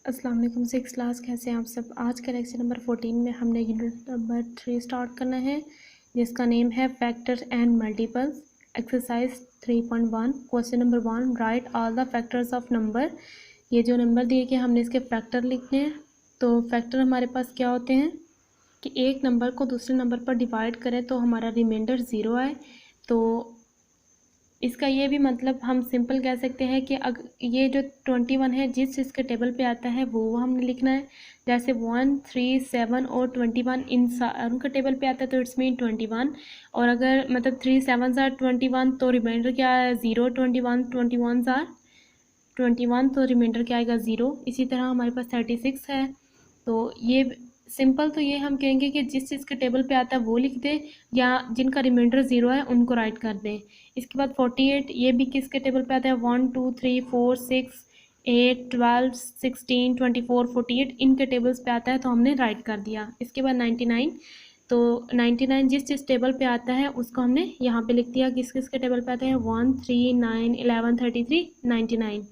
अस्सलाम वालेकुम। Six class, कैसे हैं आप सब। आज का लेक्चर नंबर 14 में हमने यूनिट नंबर 3 स्टार्ट करना है, जिसका नेम है factors and multiples. Exercise 3.1, question number 1, right all the factors of number. ये जो नंबर दिए गए हमने इसके फैक्टर लिखने हैं। तो फैक्टर हमारे पास क्या होते हैं कि एक नंबर को दूसरे नंबर पर डिवाइड करें तो हमारा रिमाइंडर ज़ीरो आए। तो इसका ये भी मतलब हम सिंपल कह सकते हैं कि ये जो 21 है जिस इसके टेबल पे आता है वो हमने लिखना है। जैसे 1, 3, 7 और 21 उनके टेबल पे आता है तो इट्स मीन 21। और अगर मतलब 3 7 ज़ार 21 तो रिमाइंडर क्या है 0। 21 ज़ार 21 तो रिमाइंडर क्या आएगा 0। इसी तरह हमारे पास 36 है। तो ये सिंपल तो ये हम कहेंगे कि जिस चीज़ के टेबल पे आता है वो लिख दें, या जिनका रिमाइंडर ज़ीरो है उनको राइट कर दें। इसके बाद 48, ये भी किसके टेबल पे आता है 1, 2, 3, 4, 6, 8, 12, 16, 24, 48 इनके टेबल्स पे आता है तो हमने राइट कर दिया। इसके बाद 99, तो 99 जिस जिस टेबल पे आता है उसको हमने यहाँ पे लिख दिया। किस किस के टेबल पे आते हैं 1, 3, 9, 11, 33, 99।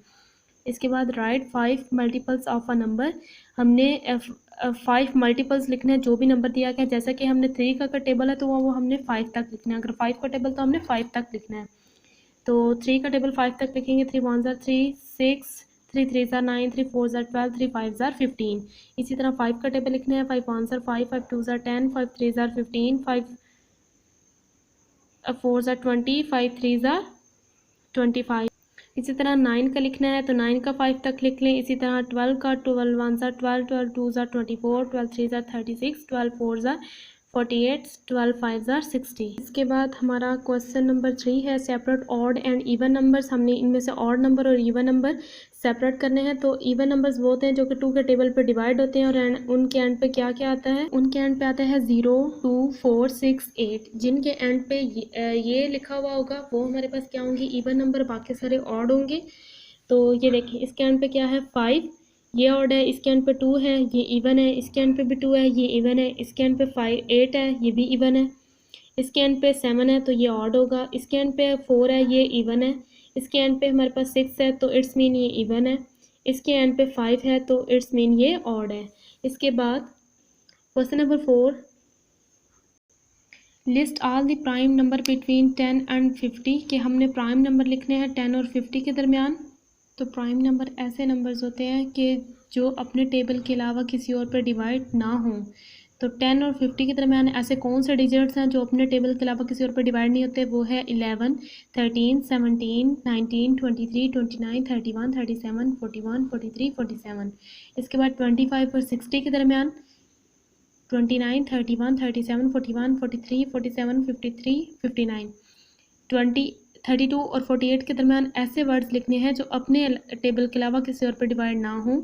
इसके बाद right 5 multiples of a number. हमने 5 मल्टीपल्स लिखने हैं जो भी नंबर दिया गया। जैसा कि हमने 3 का टेबल है तो वो हमने 5 तक लिखना है। अगर 5 का टेबल तो हमने 5 तक लिखना है। तो 3 का टेबल 5 तक लिखेंगे। 3 1 ज़ार 3, 6, 3 3 ज़ार 9, 3 4 ज़ार 12, 3 5 ज़ार 15। इसी तरह 5 का टेबल लिखना है। 5 1 ज़ार 5, 5 2 ज़ार 10, 5 3 ज़ार 15, 5 4 ज़ार 20, 5 3 ज़ार 25। इसी तरह 9 का लिखना है तो 9 का 5 तक लिख लें। इसी तरह 12 का 12 1 ज़ार 12, 12 2 ज़ार 24, 12 3 ज़ार 36, 12 4 ज़ार 48, 12 5 ज़ार 60। इसके बाद हमारा क्वेश्चन नंबर 3 है separate odd and even numbers. हमने इनमें से ऑड नंबर और इवन नंबर सेपरेट करने हैं। तो इवन नंबर्स वो होते हैं जो कि 2 के टेबल पे डिवाइड होते हैं, और उनके एंड पे क्या क्या आता है, उनके एंड पे आता है 0, 2, 4, 6, 8। जिनके एंड पे ये लिखा हुआ होगा वो हमारे पास क्या होंगे इवन नंबर, बाकी सारे ऑड होंगे। तो ये देखिए इसके एंड पे क्या है 5, ये ऑड है। इसके एंड पे 2 है, ये इवन है। इसके एंड पे भी 2 है, ये इवन है। इसके एंड पे 5 8 है, ये भी इवन है। इसके एंड पे 7 है तो ये ऑड होगा। इसके एंड पे 4 है, ये इवन है। इसके एंड पे हमारे पास 6 है तो इट्स मीन ये इवन है। इसके एंड पे 5 है तो इट्स मीन ये ऑड है। इसके बाद question number 4, list all the prime number between 10 and 50। कि हमने प्राइम नंबर लिखने हैं 10 और 50 के दरमियान। तो प्राइम नंबर ऐसे नंबर्स होते हैं कि जो अपने टेबल के अलावा किसी और पर डिवाइड ना हों। तो 10 और 50 के दरमियान ऐसे कौन से डिजिट्स हैं जो अपने टेबल के अलावा किसी और पर डिवाइड नहीं होते। वो है 11, 13, 17, 19, 23, 29, 31, 37, 41, 43, 47। इसके बाद 25 और 60 के दरमियान 29, 31, 37, 41, 43, 47, 53, 59। 32 और 48 के दरमियान ऐसे वर्ड्स लिखने हैं जो अपने टेबल के अलावा किसी और पर डिवाइड ना हो।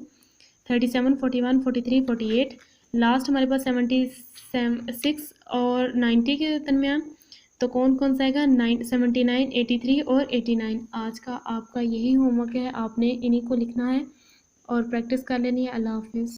37, 41, 43, 48। लास्ट हमारे पास 76 और 90 के दरमियान। तो कौन कौन सा आएगा 79, 83 और 89। आज का आपका यही होमवर्क है, आपने इन्हीं को लिखना है और प्रैक्टिस कर लेनी है। अल्लाह हाफिज़।